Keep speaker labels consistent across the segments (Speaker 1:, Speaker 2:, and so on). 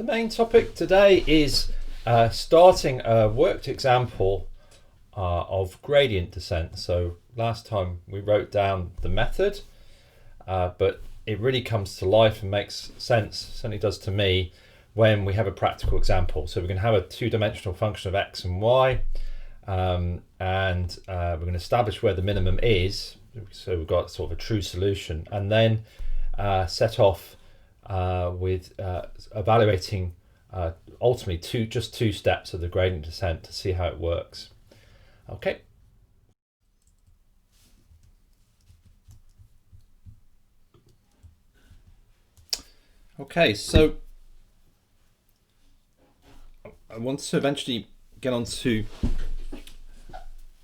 Speaker 1: The main topic today is starting a worked example of gradient descent. So last time we wrote down the method, but it really comes to life and makes sense, certainly does to me, when we have a practical example. So we're going to have a two-dimensional function of x and y, and we're going to establish where the minimum is. So we've got sort of a true solution, and then set off with evaluating ultimately just two steps of the gradient descent to see how it works. Okay. Okay, so I want to eventually get on to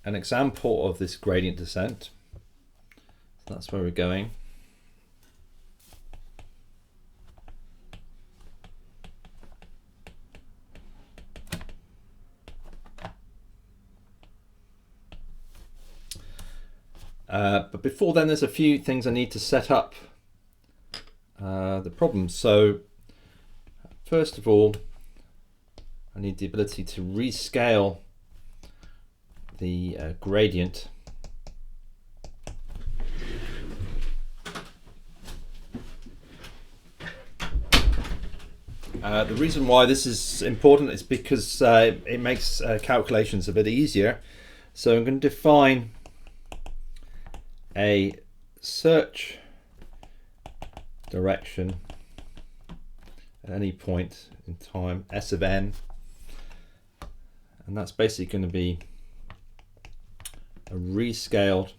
Speaker 1: an example of this gradient descent. So that's where we're going. But before then, there's a few things I need to set up the problem. So first of all, I need the ability to rescale the gradient the reason why this is important is because it makes calculations a bit easier. So I'm going to define a search direction at any point in time, S of n, and that's basically going to be a rescaled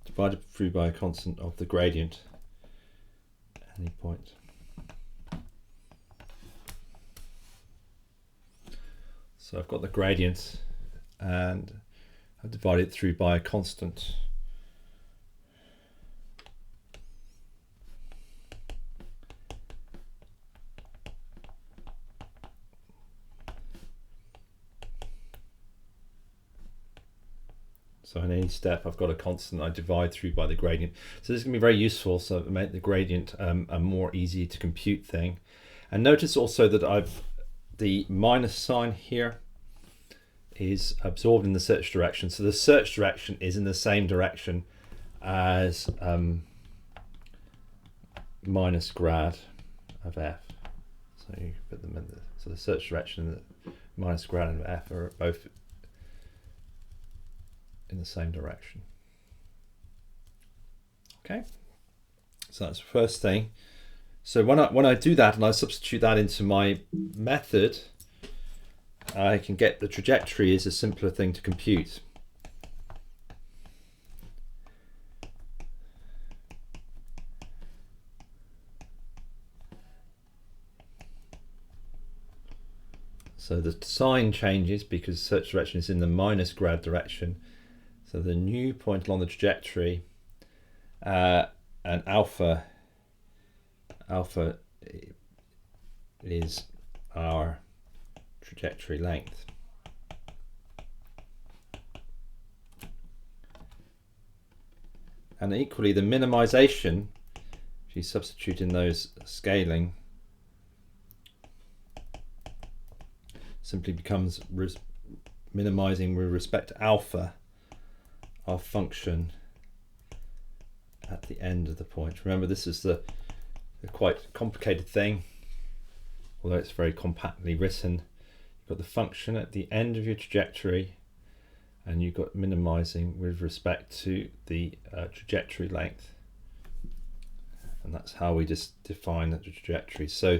Speaker 1: divided through by a constant of the gradient at any point. So I've got the gradient and I've divided it through by a constant. So in any step I've got a constant I divide through by the gradient. So this is going to be very useful, so it make the gradient a more easy to compute thing. And notice also that the minus sign here is absorbed in the search direction. So the search direction is in the same direction as minus grad of f. So you put them in so the search direction and the minus grad of f are both in the same direction. Okay, so that's the first thing. So when I do that and I substitute that into my method, I can get the trajectory is a simpler thing to compute. So the sign changes because search direction is in the minus grad direction. So the new point along the trajectory and alpha is our trajectory length. And equally the minimization, if you substitute in those scaling, simply becomes minimizing with respect to alpha, our function at the end of the point. Remember, this is the quite complicated thing, although it's very compactly written. You've got the function at the end of your trajectory, and you've got minimizing with respect to the trajectory length. And that's how we just define the trajectory. So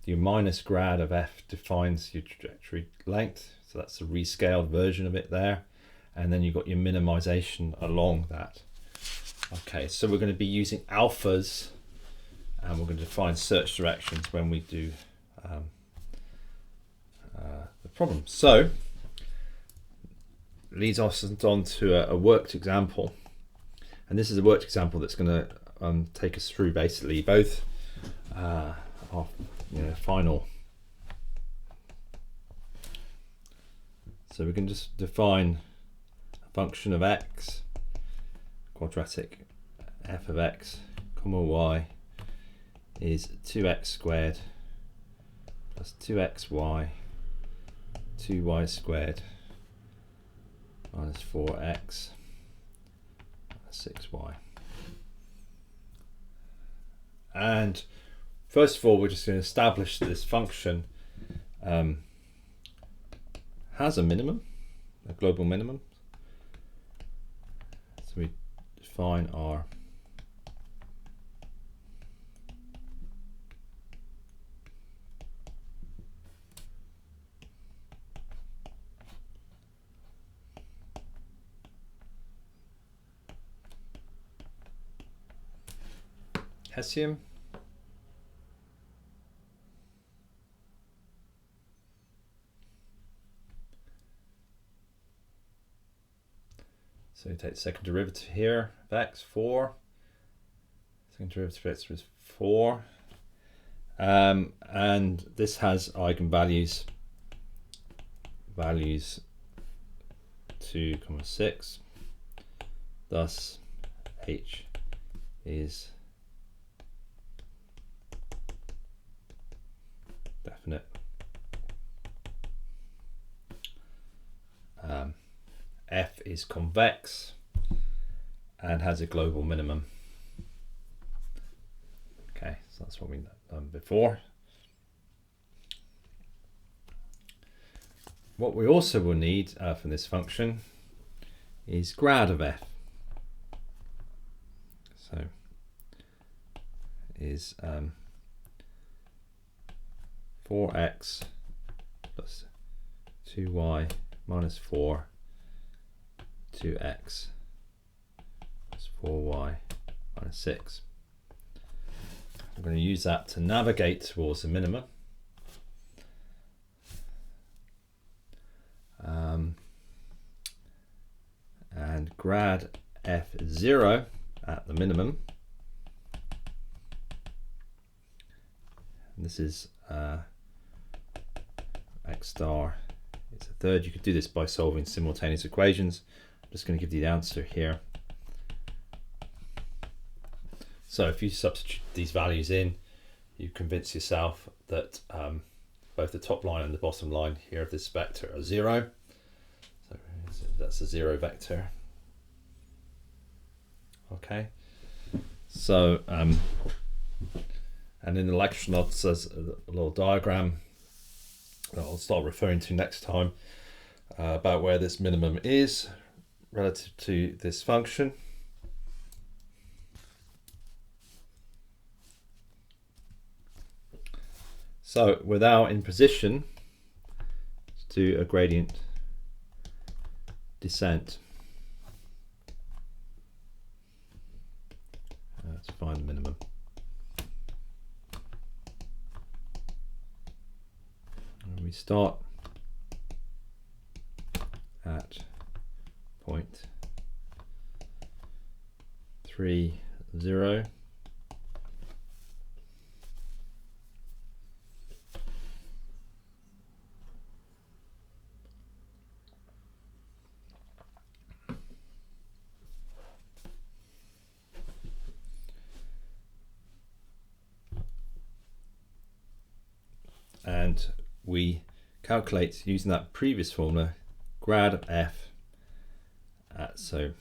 Speaker 1: your minus grad of f defines your trajectory length. So that's the rescaled version of it there. And then you've got your minimization along that. Okay, so we're going to be using alphas, and we're going to define search directions when we do the problem. So leads us on to a worked example, and this is a worked example that's going to take us through basically both our final. So we can just define a function of x, quadratic f of x comma y is 2x squared plus 2xy, 2y squared minus 4x minus 6y. And first of all, we're just going to establish this function has a minimum, a global minimum. So we define our Hessian. So you take the second derivative here of x, 4. Second derivative of x was 4. And this has eigenvalues, values 2, 6. Thus, h is definite. F is convex and has a global minimum. Okay, so that's what we've done before. What we also will need from this function is grad of f. So is 4x plus 2y minus 4, 2x plus 4y minus 6. I'm going to use that to navigate towards the minimum. And grad f0 at the minimum. And this is x star is a third. You could do this by solving simultaneous equations. I'm just going to give you the answer here. So if you substitute these values in, you convince yourself that both the top line and the bottom line here of this vector are 0. So that's a 0 vector. Okay. So and in the lecture notes there's a little diagram that I'll start referring to next time about where this minimum is relative to this function. So with our imposition to a gradient descent to find the minimum. And we start at point 3, 0. And we calculate using that previous formula grad of f at so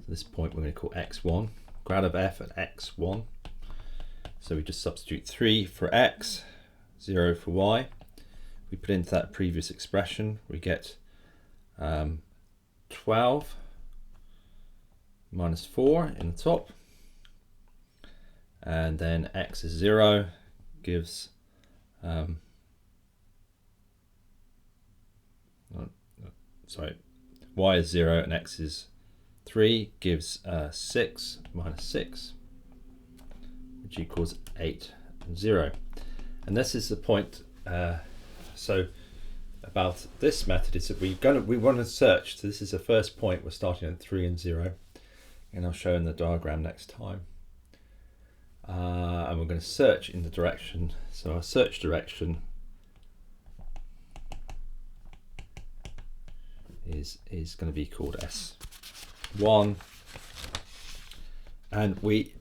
Speaker 1: this point we're going to call x1, grad of f at x1. So we just substitute 3 for x, 0 for y. We put into that previous expression, we get 12 minus 4 in the top, and then x is 0 gives y is 0 and x is 3 gives 6 minus 6, which equals 8 and 0. And this is the point. So about this method is that we want to search. So this is the first point. We're starting at 3 and 0, and I'll show in the diagram next time. And we're going to search in the direction. So our search direction is going to be called S1, and we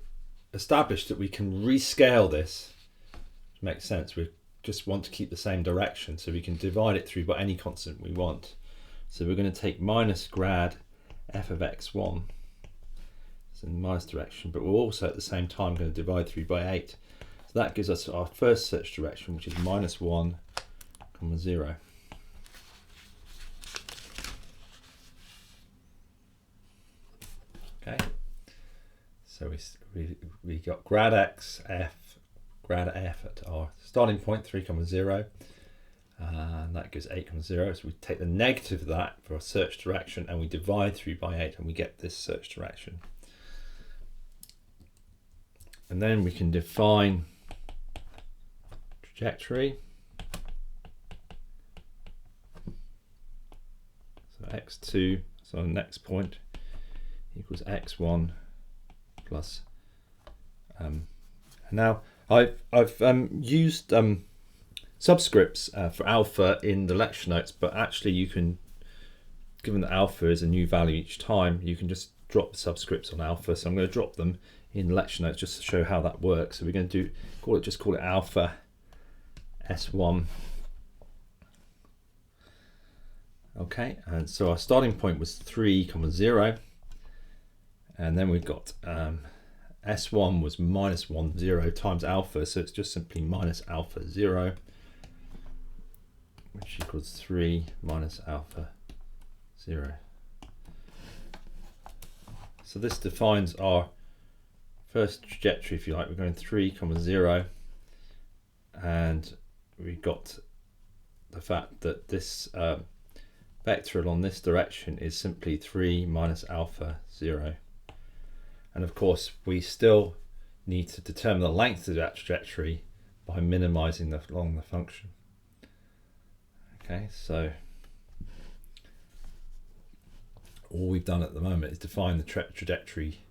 Speaker 1: established that we can rescale this, which makes sense. We're just want to keep the same direction, so we can divide it through by any constant we want. So we're going to take minus grad f of x1, it's in the minus direction, but we're also at the same time going to divide through by 8. So that gives us our first search direction, which is minus 1, 0. Okay, so we got grad x f, grad f at our starting point 3, 0, and that gives 8, 0. So we take the negative of that for our search direction and we divide through by 8 and we get this search direction. And then we can define trajectory. So x2, so the next point, equals x1 plus. Now I've used subscripts for alpha in the lecture notes, but actually you can, given that alpha is a new value each time, you can just drop the subscripts on alpha. So I'm going to drop them in the lecture notes just to show how that works. So we're going to just call it alpha S1. Okay, and so our starting point was 3, 0, and then we've got S1 was minus 1, 0 times alpha, so it's just simply minus alpha 0, which equals 3 minus alpha 0. So this defines our first trajectory, if you like. We're going 3, 0, and we got the fact that this vector along this direction is simply 3 minus alpha 0. And of course, we still need to determine the length of that trajectory by minimizing along the function. Okay, so all we've done at the moment is define the trajectory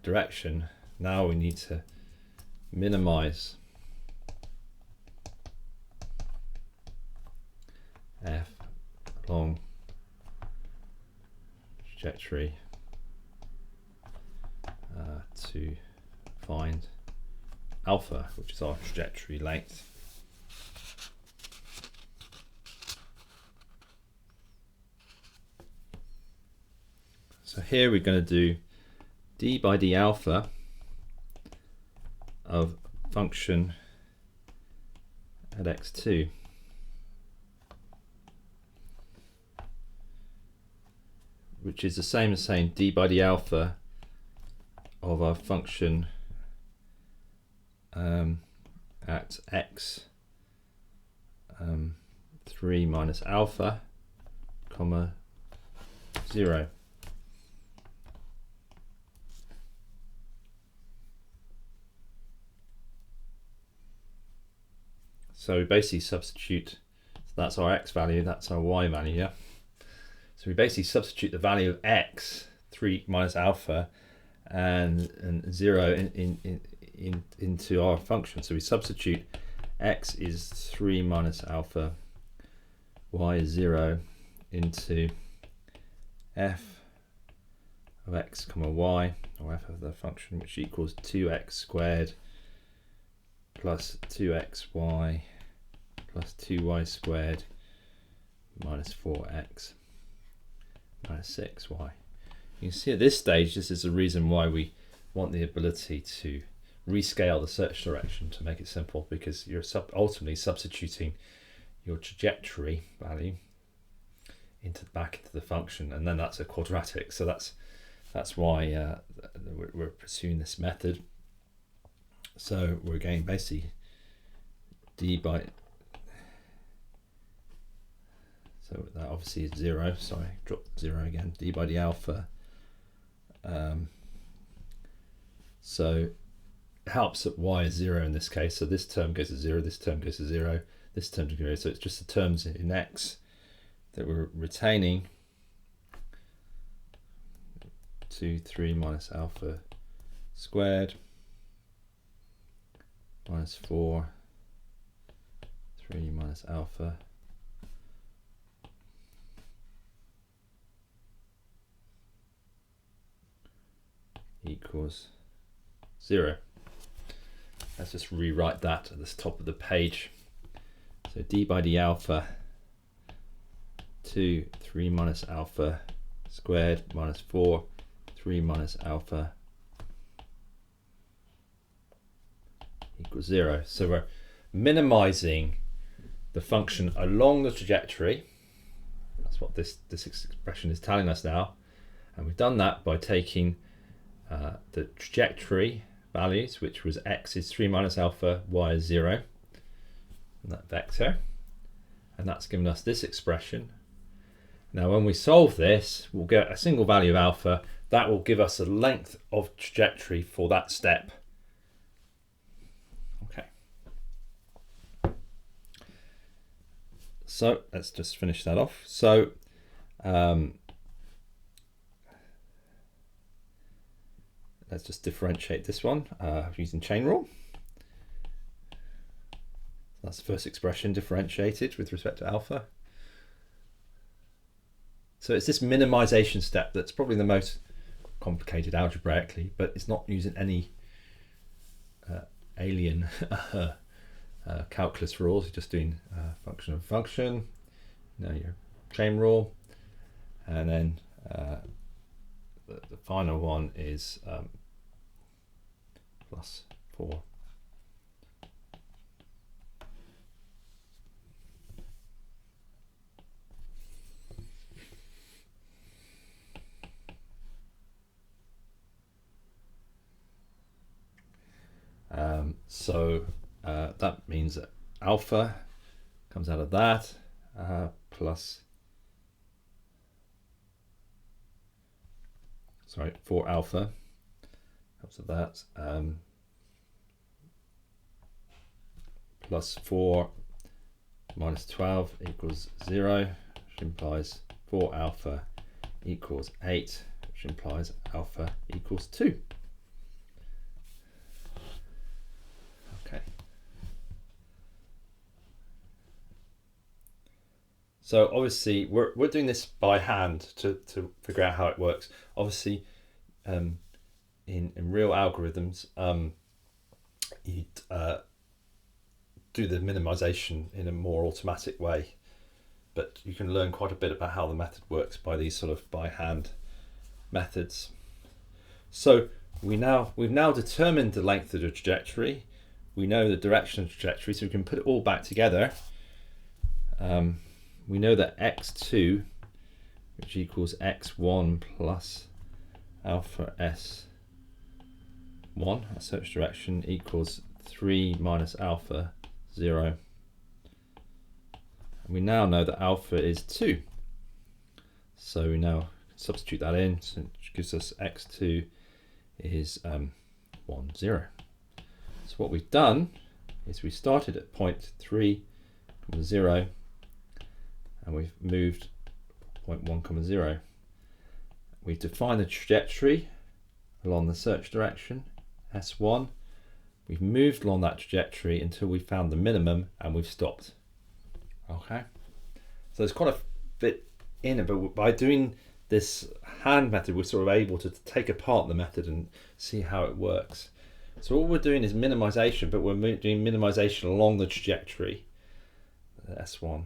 Speaker 1: direction. Now we need to minimize f along trajectory to find alpha, which is our trajectory length. So here we're going to do d by d alpha of function at x2. Which is the same as saying d by d alpha of our function at x 3 minus alpha, 0. So we basically substitute, so that's our x value, that's our y value, yeah? So we basically substitute the value of x, 3 minus alpha, and 0 into our function. So we substitute x is 3 minus alpha, y is 0 into f of x, y, or f of the function, which equals 2x squared plus 2xy plus 2y squared minus 4x minus 6y. You can see at this stage, this is the reason why we want the ability to rescale the search direction to make it simple, because you're ultimately substituting your trajectory value back into the function, and then that's a quadratic. So that's why we're pursuing this method. So we're getting basically d by, so that obviously is 0, sorry, drop 0 again, d by d alpha. So it helps that y is 0 in this case, so this term goes to 0, this term goes to 0, this term to 0, so it's just the terms in x that we're retaining. 2, 3 minus alpha squared minus 4, 3 minus alpha equals 0. Let's just rewrite that at the top of the page So d by d alpha 2, 3 minus alpha squared minus 4, 3 minus alpha equals 0. So we're minimizing the function along the trajectory. That's what this expression is telling us now. And we've done that by taking the trajectory values, which was x is 3 minus alpha, y is 0, and that vector. And that's given us this expression. Now when we solve this, we'll get a single value of alpha. That will give us a length of trajectory for that step. Okay. So let's just finish that off. So let's just differentiate this one using chain rule. That's the first expression differentiated with respect to alpha. So it's this minimization step that's probably the most complicated algebraically, but it's not using any alien calculus rules. You're just doing function of function. Now your chain rule, and then the final one is plus 4. So that means that alpha comes out of that plus 4 alpha comes of that plus 4 minus 12 equals 0, which implies 4 alpha equals 8, which implies alpha equals 2. Okay. So obviously we're doing this by hand to figure out how it works. Obviously in real algorithms you'd do the minimization in a more automatic way, but you can learn quite a bit about how the method works by these sort of by hand methods. So we've now determined the length of the trajectory. We know the direction of the trajectory, so we can put it all back together. We know that x2, which equals x1 plus alpha s1, a search direction, equals 3 minus alpha 0. And we now know that alpha is 2. So we now substitute that in, so it gives us x2 is 1, 0. So what we've done is we started at point 3, 0, and we've moved point 1, 0. We've defined the trajectory along the search direction, S1. We've moved along that trajectory until we found the minimum and we've stopped. Okay, so there's quite a bit in it, but by doing this hand method, we're sort of able to take apart the method and see how it works. So all we're doing is minimization, but we're doing minimization along the trajectory, S1.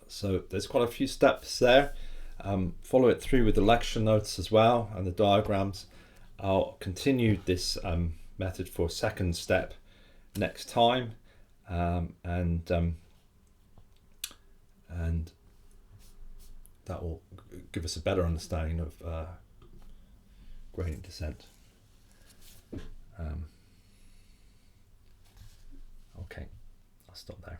Speaker 1: So there's quite a few steps there. Follow it through with the lecture notes as well and the diagrams. I'll continue this method for second step next time, and that will give us a better understanding of gradient descent. Okay, I'll stop there.